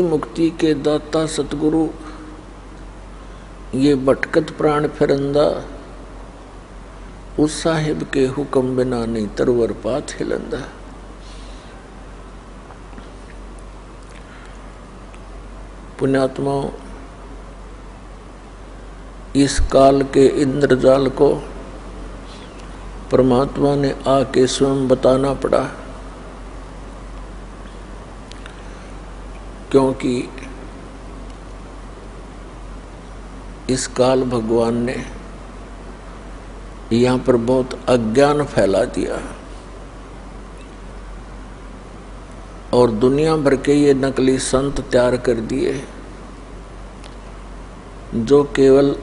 मुक्ति के दाता सतगुरु, ये भटकत प्राण फिरंदा, उस साहिब के हुक्म बिना नहीं तरवर पाथ हिलंदा। पुण्यात्माओं, इस काल के इंद्रजाल को परमात्मा ने आके स्वयं बताना पड़ा, क्योंकि इस काल भगवान ने यहाँ पर बहुत अज्ञान फैला दिया और दुनिया भर के ये नकली संत तैयार कर दिए जो केवल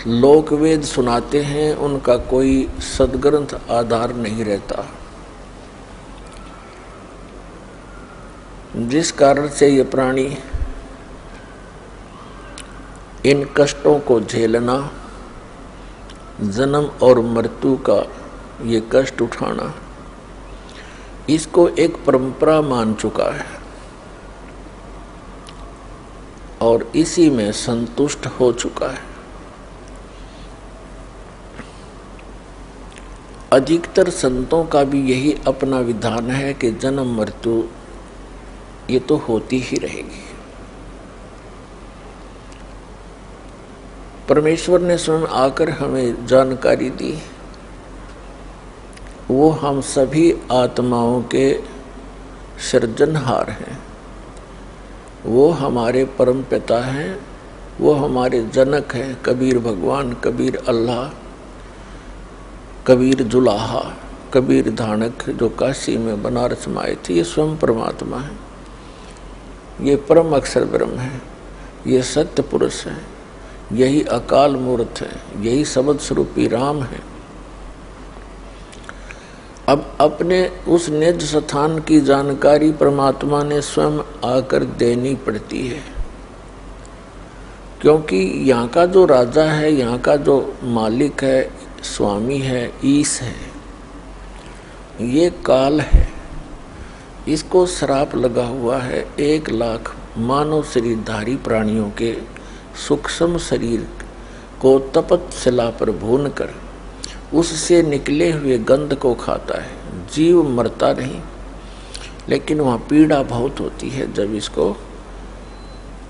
लोक वेद सुनाते हैं, उनका कोई सदग्रंथ आधार नहीं रहता। जिस कारण से ये प्राणी इन कष्टों को झेलना, जन्म और मृत्यु का ये कष्ट उठाना, इसको एक परंपरा मान चुका है और इसी में संतुष्ट हो चुका है। अधिकतर संतों का भी यही अपना विधान है कि जन्म मृत्यु ये तो होती ही रहेगी। परमेश्वर ने स्वयं आकर हमें जानकारी दी, वो हम सभी आत्माओं के सृजनहार हैं, वो हमारे परम पिता हैं, वो हमारे जनक हैं। कबीर भगवान, कबीर अल्लाह, कबीर जुलाहा, कबीर धानक जो काशी में बनारस में आए थे, ये स्वयं परमात्मा है। ये परम अक्षर ब्रह्म है, ये सत्य पुरुष है, यही अकाल मूर्त है, यही शब्द स्वरूपी राम है। अब अपने उस निज स्थान की जानकारी परमात्मा ने स्वयं आकर देनी पड़ती है, क्योंकि यहाँ का जो राजा है, यहाँ का जो मालिक है, स्वामी है, ईश है, ये काल है। इसको श्राप लगा हुआ है 1 लाख मानव शरीरधारी प्राणियों के सूक्ष्म शरीर को तपत शिला पर भून कर उससे निकले हुए गंध को खाता है। जीव मरता नहीं, लेकिन वहाँ पीड़ा बहुत होती है जब इसको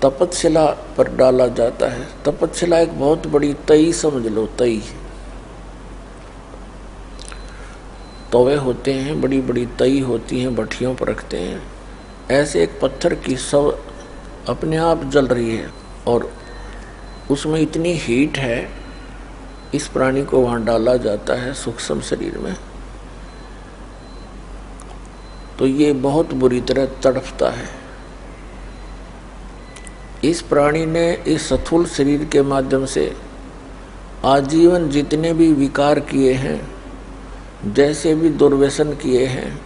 तपत शिला पर डाला जाता है। तपत शिला एक बहुत बड़ी तई समझ लो, तई तवे होते हैं, बड़ी बड़ी तई होती हैं, भट्टियों पर रखते हैं। ऐसे एक पत्थर की सब अपने आप जल रही है और उसमें इतनी हीट है, इस प्राणी को वहाँ डाला जाता है सूक्ष्म शरीर में, तो ये बहुत बुरी तरह तड़पता है। इस प्राणी ने इस स्थूल शरीर के माध्यम से आजीवन जितने भी विकार किए हैं, जैसे भी दुर्व्यसन किए हैं,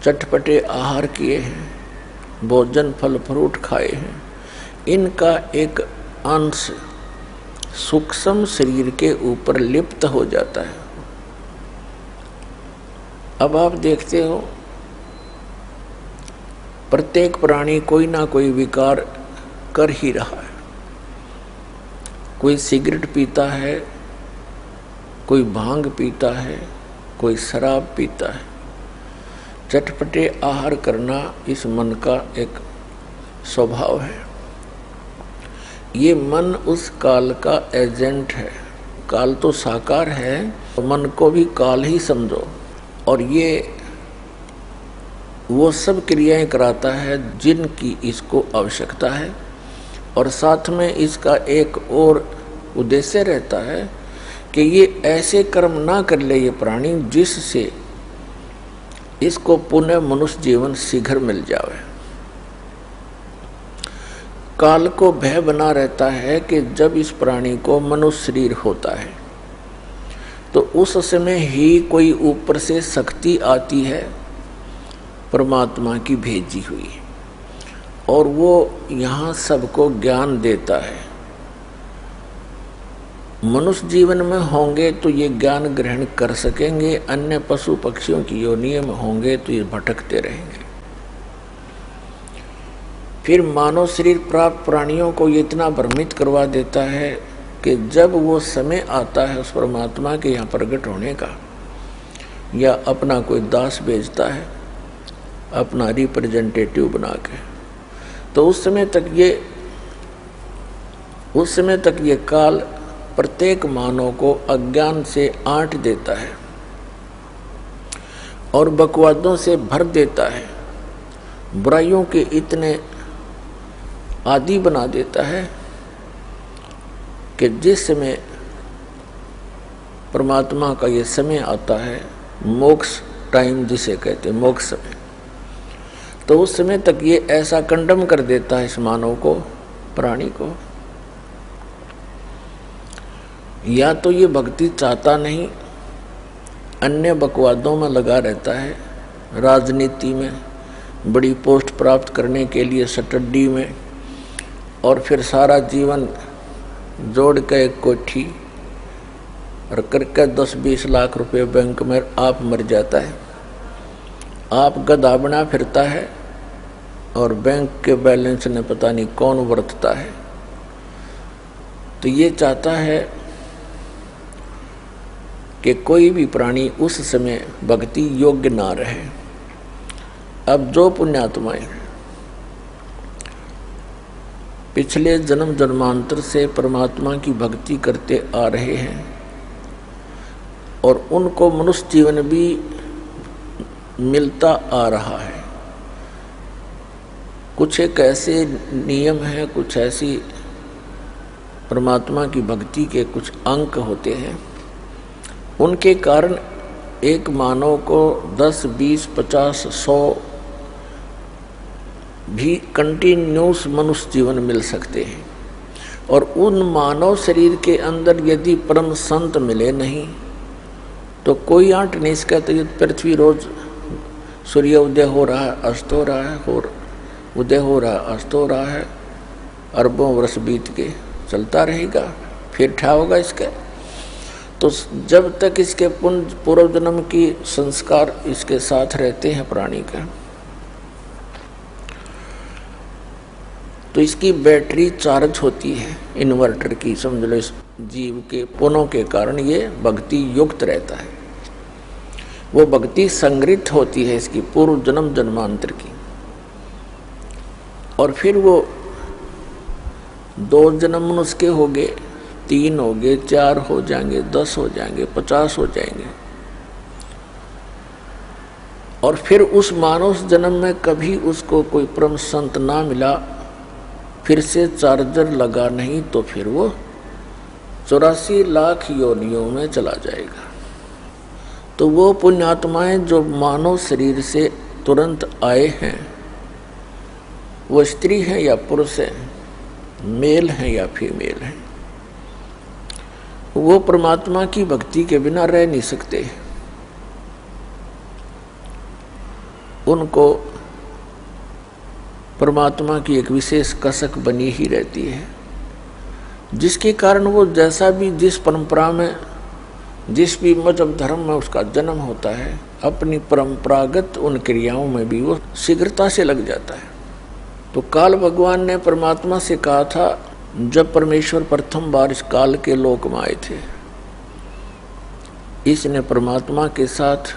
चटपटे आहार किए हैं, भोजन फल फ्रूट खाए हैं, इनका एक अंश सूक्ष्म शरीर के ऊपर लिप्त हो जाता है। अब आप देखते हो प्रत्येक प्राणी कोई ना कोई विकार कर ही रहा है। कोई सिगरेट पीता है, कोई भांग पीता है, कोई शराब पीता है। चटपटे आहार करना इस मन का एक स्वभाव है। ये मन उस काल का एजेंट है। काल तो साकार है, तो मन को भी काल ही समझो। और ये वो सब क्रियाएं कराता है जिनकी इसको आवश्यकता है, और साथ में इसका एक और उद्देश्य रहता है कि ये ऐसे कर्म ना कर ले ये प्राणी जिससे इसको पुनः मनुष्य जीवन शीघ्र मिल जावे। काल को भय बना रहता है कि जब इस प्राणी को मनुष्य शरीर होता है तो उस समय ही कोई ऊपर से शक्ति आती है परमात्मा की भेजी हुई, और वो यहाँ सबको ज्ञान देता है। मनुष्य जीवन में होंगे तो ये ज्ञान ग्रहण कर सकेंगे, अन्य पशु पक्षियों की योनि में होंगे तो ये भटकते रहेंगे। फिर मानव शरीर प्राप्त प्राणियों को ये इतना भ्रमित करवा देता है कि जब वो समय आता है उस परमात्मा के यहाँ प्रकट होने का, या अपना कोई दास भेजता है अपना रिप्रेजेंटेटिव बना के, तो उस समय तक ये काल प्रत्येक मानव को अज्ञान से आंट देता है और बकवादों से भर देता है, बुराइयों के इतने आदि बना देता है कि जिस समय परमात्मा का ये समय आता है, मोक्ष टाइम जिसे कहते हैं, मोक्ष समय, तो उस समय तक ये ऐसा कंडम कर देता है इस मानव को, प्राणी को। या तो ये भक्ति चाहता नहीं, अन्य बकवादों में लगा रहता है, राजनीति में, बड़ी पोस्ट प्राप्त करने के लिए स्टडी में, और फिर सारा जीवन जोड़ के एक कोठी और करके 10-20 लाख रुपए बैंक में आप मर जाता है। आप गधा बना फिरता है और बैंक के बैलेंस ने पता नहीं कौन वर्तता है। तो ये चाहता है कि कोई भी प्राणी उस समय भक्ति योग्य ना रहे। अब जो पुण्यात्माएं पिछले जन्म जन्मांतर से परमात्मा की भक्ति करते आ रहे हैं और उनको मनुष्य जीवन भी मिलता आ रहा है, कुछ एक ऐसे नियम हैं, कुछ ऐसी परमात्मा की भक्ति के कुछ अंक होते हैं, उनके कारण एक मानव को 10, 20, 50, 100 भी कंटिन्यूस मनुष्य जीवन मिल सकते हैं। और उन मानव शरीर के अंदर यदि परम संत मिले नहीं तो कोई आंट नहीं सकता। ये पृथ्वी रोज सूर्य उदय हो रहा है, अस्त हो रहा है, और उदय हो रहा है, अस्त हो रहा है, अरबों वर्ष बीत के चलता रहेगा, फिर ठा होगा इसका। तो जब तक इसके पूर्व जन्म की संस्कार इसके साथ रहते हैं प्राणी का, तो इसकी बैटरी चार्ज होती है इन्वर्टर की, समझ लो। इस जीव के पुण्यों के कारण ये भक्ति युक्त रहता है, वो भक्ति संग्रहित होती है इसकी पूर्व जन्म जन्मांतर की। और फिर वो 2 जन्म उसके हो गए, 3 हो गए, 4 हो जाएंगे, 10 हो जाएंगे, 50 हो जाएंगे। और फिर उस मानव जन्म में कभी उसको कोई परम संत ना मिला, फिर से चार्जर लगा नहीं, तो फिर वो 84 लाख योनियों में चला जाएगा। तो वो पुण्यात्माएं जो मानव शरीर से तुरंत आए हैं, वो स्त्री हैं या पुरुष हैं, मेल हैं या फीमेल हैं, वो परमात्मा की भक्ति के बिना रह नहीं सकते। उनको परमात्मा की एक विशेष कसक बनी ही रहती है, जिसके कारण वो जैसा भी जिस परंपरा में, जिस भी मजहब धर्म में उसका जन्म होता है, अपनी परंपरागत उन क्रियाओं में भी वो शीघ्रता से लग जाता है। तो काल भगवान ने परमात्मा से कहा था, जब परमेश्वर प्रथम बार इस काल के लोक में आए थे, इसने परमात्मा के साथ,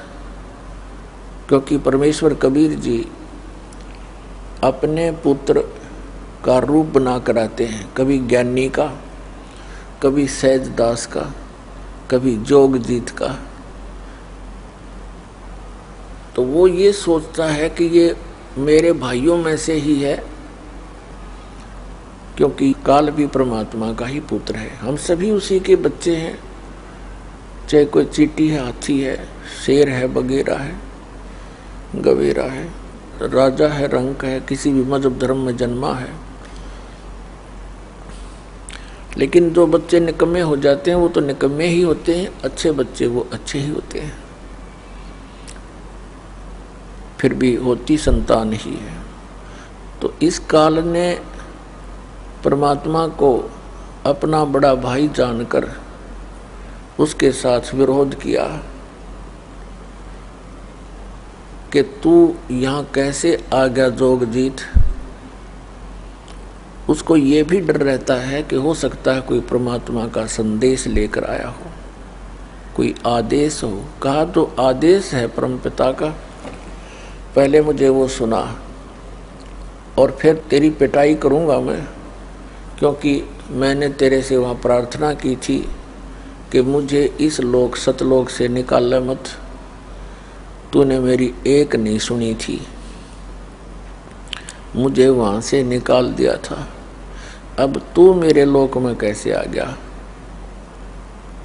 क्योंकि परमेश्वर कबीर जी अपने पुत्र का रूप बना कर आते हैं, कभी ज्ञानी का, कभी सहज दास का, कभी जोगजीत का। तो वो ये सोचता है कि ये मेरे भाइयों में से ही है, क्योंकि काल भी परमात्मा का ही पुत्र है, हम सभी उसी के बच्चे हैं। चाहे कोई चींटी है, हाथी है, शेर है, बगेरा है, गवेरा है, राजा है, रंक है, किसी भी मजहब धर्म में जन्मा है। लेकिन जो बच्चे निकम्मे हो जाते हैं वो तो निकम्मे ही होते हैं, अच्छे बच्चे वो अच्छे ही होते हैं, फिर भी होती संतान ही है। तो इस काल ने परमात्मा को अपना बड़ा भाई जानकर उसके साथ विरोध किया कि तू यहाँ कैसे आ गया जोगजीत, उसको ये भी डर रहता है कि हो सकता है कोई परमात्मा का संदेश लेकर आया हो, कोई आदेश हो। कहा तो आदेश है परमपिता का, पहले मुझे वो सुना और फिर तेरी पिटाई करूँगा मैं, क्योंकि मैंने तेरे से वहाँ प्रार्थना की थी कि मुझे इस लोक सतलोक से निकाल मत। तूने मेरी एक नहीं सुनी थी, मुझे वहाँ से निकाल दिया था। अब तू मेरे लोक में कैसे आ गया?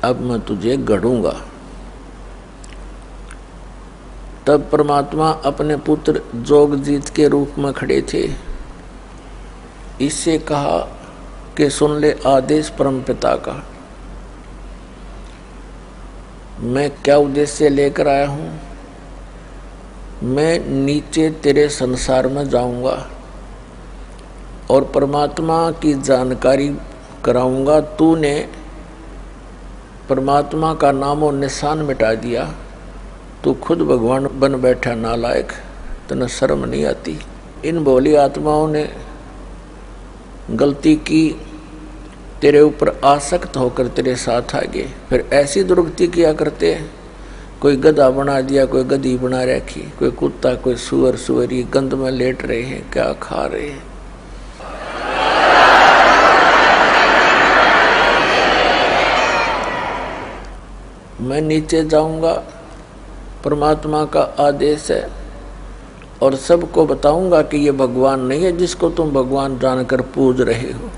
अब मैं तुझे गढ़ूंगा। तब परमात्मा अपने पुत्र जोगजीत के रूप में खड़े थे। इससे कहा कि सुन ले आदेश परमपिता का। मैं क्या उद्देश्य लेकर आया हूँ? मैं नीचे तेरे संसार में जाऊंगा और परमात्मा की जानकारी कराऊंगा। तूने परमात्मा का नाम और निशान मिटा दिया, तू खुद भगवान बन बैठा नालायक, तने शर्म नहीं आती। इन भोली आत्माओं ने गलती की, तेरे ऊपर आसक्त होकर तेरे साथ आ गए, फिर ऐसी दुर्गति किया करते हैं। कोई गधा बना दिया, कोई गधी बना रखी, कोई कुत्ता, कोई सुअर सुअरी गंद में लेट रहे हैं, क्या खा रहे हैं। मैं नीचे जाऊंगा, परमात्मा का आदेश है, और सबको बताऊंगा कि ये भगवान नहीं है जिसको तुम भगवान जानकर पूज रहे हो।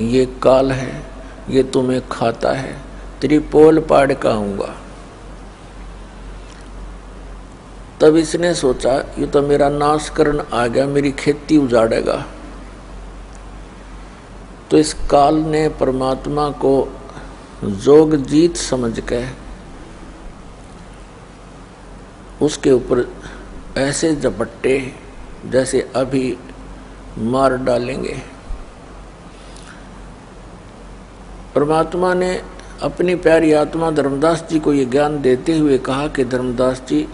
ये काल है, ये तुम्हें खाता है, तेरी पोल पाड़ का आऊंगा। तब इसने सोचा ये तो मेरा नाश करने आ गया, मेरी खेती उजाड़ेगा। तो इस काल ने परमात्मा को जोगजीत समझ के उसके ऊपर ऐसे झपट्टे जैसे अभी मार डालेंगे। परमात्मा ने अपनी प्यारी आत्मा धर्मदास जी को ये ज्ञान देते हुए कहा कि धर्मदास जी,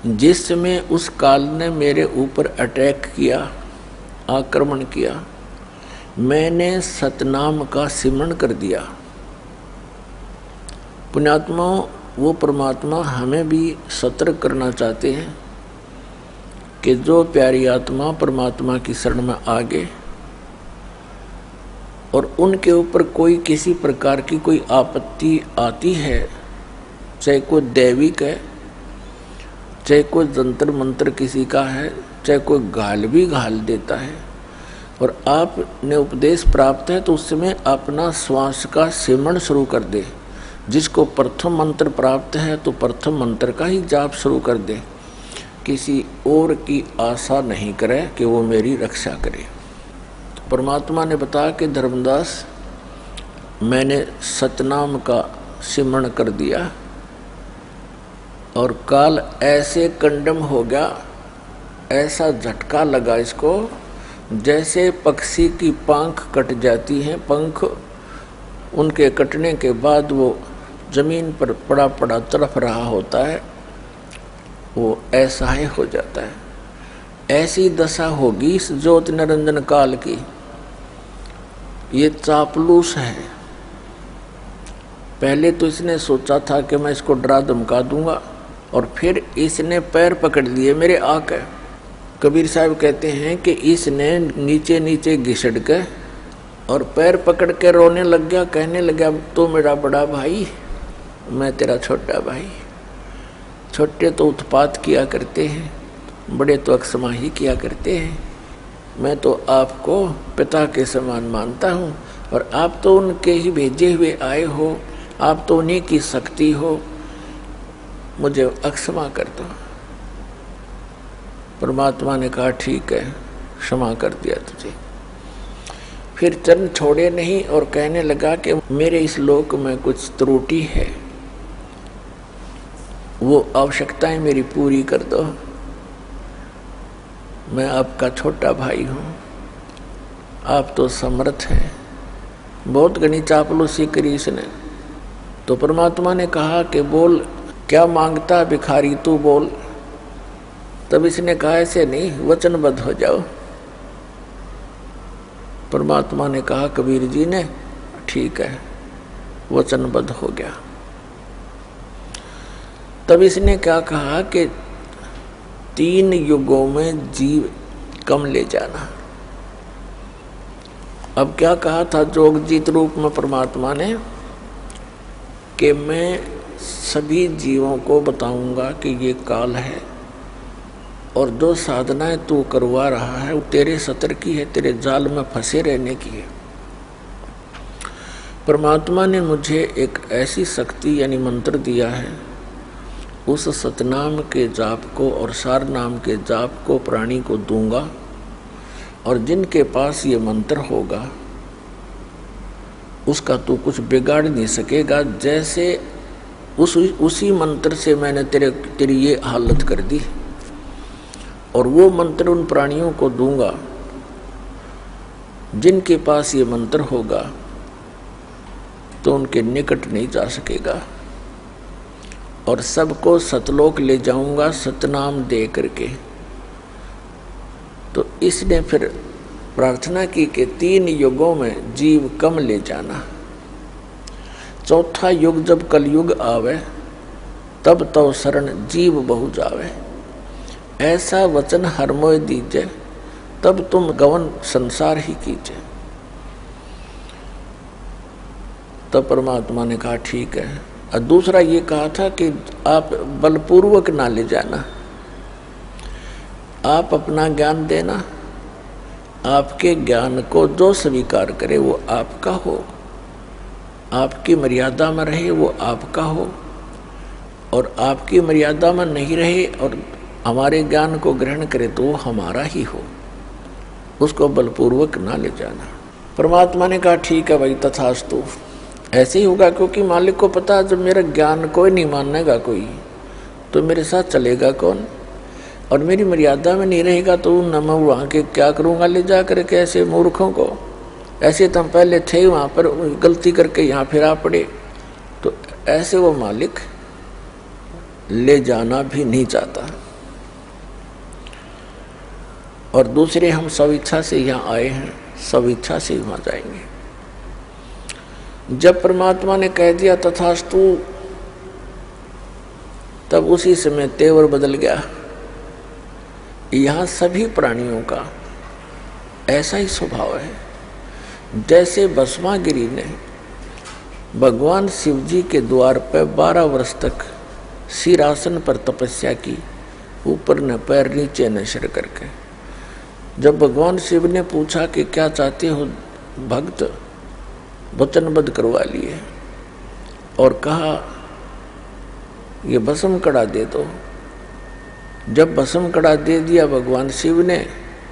जिस समय उस काल ने मेरे ऊपर अटैक किया, आक्रमण किया, मैंने सतनाम का सिमरण कर दिया। पुण्यात्माओं, वो परमात्मा हमें भी सतर्क करना चाहते हैं कि जो प्यारी आत्मा परमात्मा की शरण में आ गए और उनके ऊपर कोई किसी प्रकार की कोई आपत्ति आती है, चाहे कोई दैविक है, चाहे कोई जंतर मंत्र किसी का है, चाहे कोई गाल भी घाल देता है, और आपने उपदेश प्राप्त है तो उस समय अपना श्वास का सिमरण शुरू कर दे। जिसको प्रथम मंत्र प्राप्त है तो प्रथम मंत्र का ही जाप शुरू कर दे, किसी और की आशा नहीं करे कि वो मेरी रक्षा करे। तो परमात्मा ने बताया कि धर्मदास, मैंने सतनाम का सिमरण कर दिया और काल ऐसे कंडम हो गया, ऐसा झटका लगा इसको जैसे पक्षी की पंख कट जाती हैं। पंख उनके कटने के बाद वो जमीन पर पड़ा पड़ा तड़फ रहा होता है, वो ऐसा ही हो जाता है। ऐसी दशा होगी इस ज्योत निरंजन काल की। ये चापलूस है। पहले तो इसने सोचा था कि मैं इसको डरा धमका दूंगा, और फिर इसने पैर पकड़ लिए मेरे आके। कबीर साहब कहते हैं कि इसने नीचे नीचे घिसड़ के और पैर पकड़ के रोने लग गया, कहने लगा तो मेरा बड़ा भाई, मैं तेरा छोटा भाई। छोटे तो उत्पात किया करते हैं, बड़े तो अक्षमा ही किया करते हैं। मैं तो आपको पिता के समान मानता हूँ, और आप तो उनके ही भेजे हुए आए हो, आप तो उन्हीं की शक्ति हो, मुझे अक्षमा कर दो। परमात्मा ने कहा ठीक है, क्षमा कर दिया तुझे। फिर चरण छोड़े नहीं और कहने लगा कि मेरे इस लोक में कुछ त्रुटि है, वो आवश्यकताएं मेरी पूरी कर दो। मैं आपका छोटा भाई हूँ, आप तो समर्थ हैं। बहुत घनी चापलूसी करी इसने। तो परमात्मा ने कहा कि बोल, क्या मांगता भिखारी तू बोल। तब इसने कहा ऐसे नहीं, वचनबद्ध हो जाओ। परमात्मा ने कहा कबीर जी ने, ठीक है, वचनबद्ध हो गया। तब इसने क्या कहा कि 3 युगों में जीव कम ले जाना। अब क्या कहा था जोगजीत रूप में परमात्मा ने कि मैं सभी जीवों को बताऊंगा कि ये काल है और जो साधनाएं तू करवा रहा है वो तेरे सतर की है, तेरे जाल में फंसे रहने की है। परमात्मा ने मुझे एक ऐसी शक्ति यानी मंत्र दिया है, उस सतनाम के जाप को और सार नाम के जाप को प्राणी को दूंगा, और जिनके पास ये मंत्र होगा उसका तू कुछ बिगाड़ नहीं सकेगा। जैसे उसी मंत्र से मैंने तेरी ये हालत कर दी, और वो मंत्र उन प्राणियों को दूंगा जिनके पास ये मंत्र होगा, तो उनके निकट नहीं जा सकेगा, और सबको सतलोक ले जाऊंगा सतनाम दे करके। तो इसने फिर प्रार्थना की कि 3 युगों में जीव कम ले जाना। चौथा युग जब कलयुग आवे, तब तो शरण जीव बहु जावे। ऐसा वचन हर मोय दीजे, तब तुम गवन संसार ही कीजिए। तब परमात्मा ने कहा ठीक है। और दूसरा ये कहा था कि आप बलपूर्वक ना ले जाना, आप अपना ज्ञान देना, आपके ज्ञान को जो स्वीकार करे वो आपका हो, आपकी मर्यादा में रहे वो आपका हो, और आपकी मर्यादा में नहीं रहे और हमारे ज्ञान को ग्रहण करे तो वो हमारा ही हो, उसको बलपूर्वक ना ले जाना। परमात्मा ने कहा ठीक है भाई, तथास्तु, ऐसे ही होगा। क्योंकि मालिक को पता है जब मेरा ज्ञान कोई नहीं मानेगा कोई, तो मेरे साथ चलेगा कौन, और मेरी मर्यादा में नहीं रहेगा तो न मैं वहाँ के क्या करूँगा ले जा करके ऐसे मूर्खों को। ऐसे तो हम पहले थे वहाँ पर, गलती करके यहाँ फिर आ पड़े, तो ऐसे वो मालिक ले जाना भी नहीं चाहता। और दूसरे हम सब इच्छा से यहाँ आए हैं, सब इच्छा से वहाँ जाएंगे। जब परमात्मा ने कह दिया तथास्तु, तब उसी समय तेवर बदल गया। यहाँ सभी प्राणियों का ऐसा ही स्वभाव है। जैसे भस्मागिरी ने भगवान शिव जी के द्वार पर 12 वर्ष तक सिरासन पर तपस्या की, ऊपर न पैर नीचे न सिर करके। जब भगवान शिव ने पूछा कि क्या चाहते हो भक्त, वचनबद्ध करवा लिए और कहा ये भस्म कड़ा दे दो। जब भस्म कड़ा दे दिया भगवान शिव ने,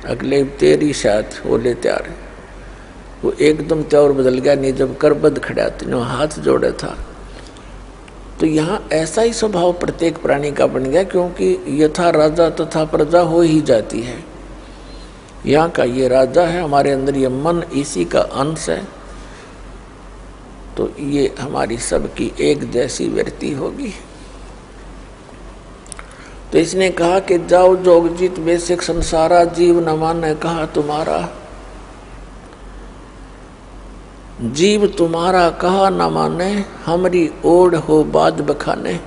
अगले तेरी शायद हो ले तैयार, वो एकदम त्यावर बदल गया। नहीं जब करबद्ध खड़ा तो हाथ जोड़ा था। तो यहाँ ऐसा ही स्वभाव प्रत्येक प्राणी का बन गया, क्योंकि यथा राजा तथा प्रजा हो ही जाती है। यहाँ का ये राजा है, हमारे अंदर ये मन इसी का अंश है, तो ये हमारी सबकी एक जैसी वृत्ति होगी। तो इसने कहा कि जाओ जोगजीत बेसिक संसारा, जीव न माने कहा तुम्हारा, जीव तुम्हारा कहा न माने, हमारी ओढ़ हो बाद बखाने।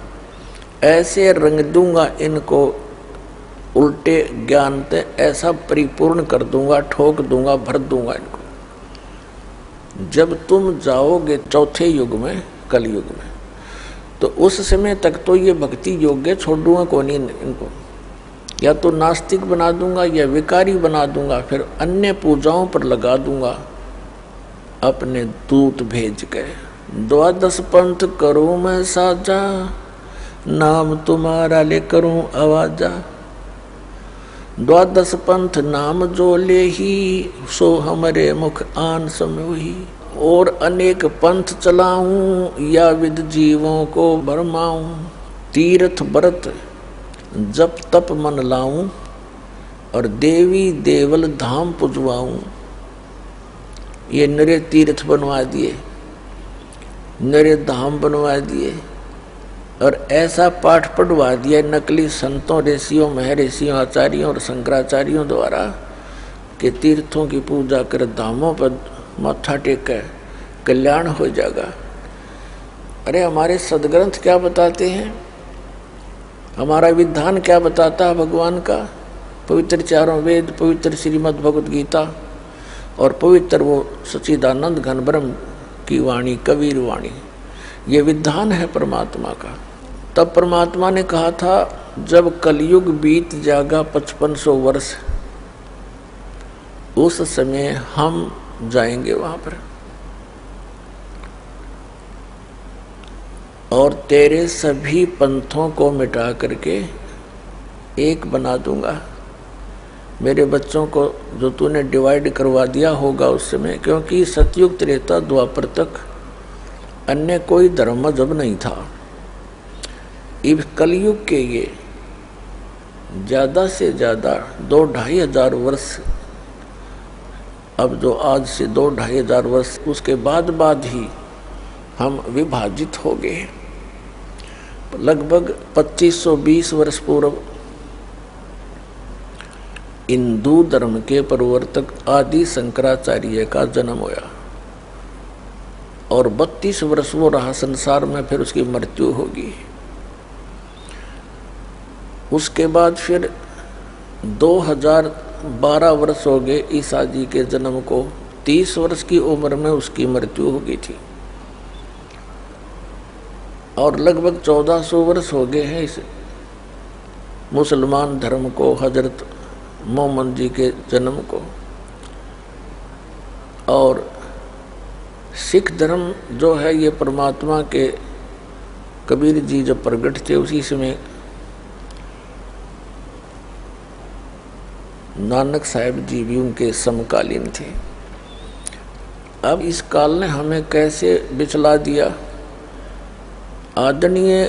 ऐसे रंग दूंगा इनको उल्टे ज्ञान ते, ऐसा परिपूर्ण कर दूंगा, ठोक दूंगा, भर दूंगा इनको। जब तुम जाओगे चौथे युग में, कलयुग में, तो उस समय तक तो ये भक्ति योग्य छोड़ दूंगा कौन इनको, या तो नास्तिक बना दूंगा या विकारी बना दूंगा, फिर अन्य पूजाओं पर लगा दूंगा अपने दूत भेज के। 12 पंथ करूं मैं साजा, नाम तुम्हारा ले करूं आवाजा। 12 पंथ नाम जो ले ही, सो हमरे मुख आन समोही। और अनेक पंथ चलाऊं, या विद जीवों को भरमाऊं। तीर्थ व्रत जप तप मन लाऊं, और देवी देवल धाम पुजवाऊं। ये नरे तीर्थ बनवा दिए, नरे धाम बनवा दिए, और ऐसा पाठ पढ़वा दिया नकली संतों, ऋषियों, महर्षियों, आचार्यों और शंकराचार्यों द्वारा कि तीर्थों की पूजा कर, धामों पर माथा टेक, कल्याण हो जाएगा। अरे हमारे सदग्रंथ क्या बताते हैं, हमारा विधान क्या बताता है भगवान का? पवित्र चारों वेद, पवित्र श्रीमद् भगवद गीता और पवित्र वो सच्चिदानंद घन ब्रह्म की वाणी, कबीर वाणी, ये विधान है परमात्मा का। तब परमात्मा ने कहा था जब कलयुग बीत जाएगा 5500 वर्ष, उस समय हम जाएंगे वहां पर और तेरे सभी पंथों को मिटा करके एक बना दूंगा। मेरे बच्चों को जो तूने डिवाइड करवा दिया होगा उस समय, क्योंकि सतयुग त्रेता द्वापर तक अन्य कोई धर्म मजहब नहीं था। इस कलयुग के ये ज़्यादा से ज़्यादा 2-2.5 हजार वर्ष, अब जो आज से 2-2.5 हजार वर्ष उसके बाद ही हम विभाजित हो गए। लगभग 2520 वर्ष पूर्व हिंदू धर्म के प्रवर्तक आदि शंकराचार्य का जन्म हुआ और 32 वर्ष वो रहा संसार में, फिर उसकी मृत्यु होगी। उसके बाद फिर 2012 वर्ष हो गए ईसा जी के जन्म को, 30 वर्ष की उम्र में उसकी मृत्यु हो गई थी और लगभग 1400 वर्ष हो गए हैं इस मुसलमान धर्म को, हजरत मोहम्मद जी के जन्म को। और सिख धर्म जो है ये परमात्मा के कबीर जी जब प्रकट थे उसी समय नानक साहिब जी भी उनके समकालीन थे। अब इस काल ने हमें कैसे बिचला दिया। आदरणीय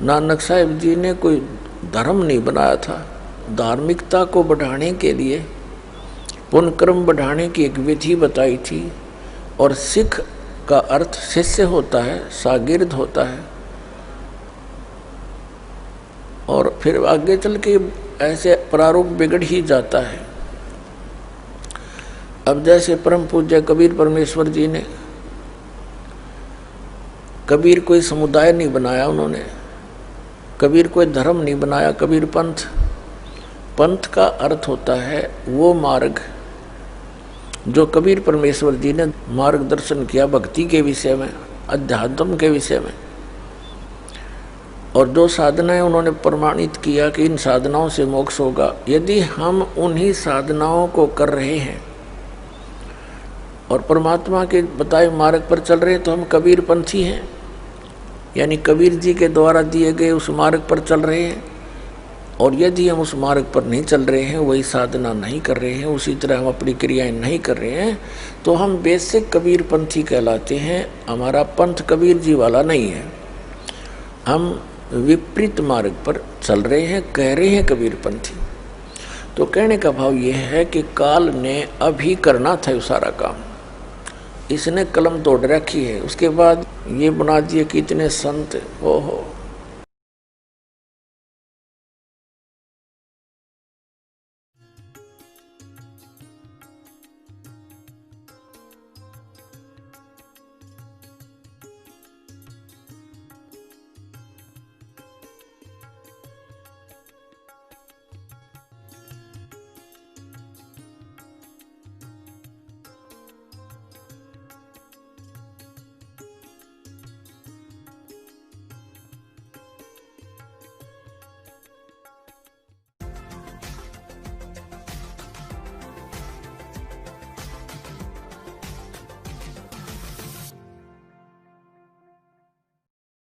नानक साहिब जी ने कोई धर्म नहीं बनाया था, धार्मिकता को बढ़ाने के लिए पुण्य कर्म बढ़ाने की एक विधि बताई थी। और सिख का अर्थ शिष्य होता है, शागिर्द होता है। और फिर आगे चल के ऐसे प्रारूप बिगड़ ही जाता है। अब जैसे परम पूज्य कबीर परमेश्वर जी ने, कबीर कोई समुदाय नहीं बनाया उन्होंने, कबीर कोई धर्म नहीं बनाया, कबीर पंथ। पंथ का अर्थ होता है वो मार्ग जो कबीर परमेश्वर जी ने मार्गदर्शन किया भक्ति के विषय में, अध्यात्म के विषय में। और जो साधनाएं उन्होंने प्रमाणित किया कि इन साधनाओं से मोक्ष होगा। यदि हम उन्हीं साधनाओं को कर रहे हैं और परमात्मा के बताए मार्ग पर चल रहे हैं तो हम कबीर पंथी हैं, यानी कबीर जी के द्वारा दिए गए उस मार्ग पर चल रहे हैं। और यदि हम उस मार्ग पर नहीं चल रहे हैं, वही साधना नहीं कर रहे हैं, उसी तरह हम अपनी क्रियाएं नहीं कर रहे हैं, तो हम बेसिक कबीर पंथी कहलाते हैं। हमारा पंथ कबीर जी वाला नहीं है, हम विपरीत मार्ग पर चल रहे हैं, कह रहे हैं कबीर पंथी। तो कहने का भाव यह है कि काल ने अभी करना था सारा काम, इसने कलम तोड़ रखी है। उसके बाद ये बना दिए कि इतने संत, ओहो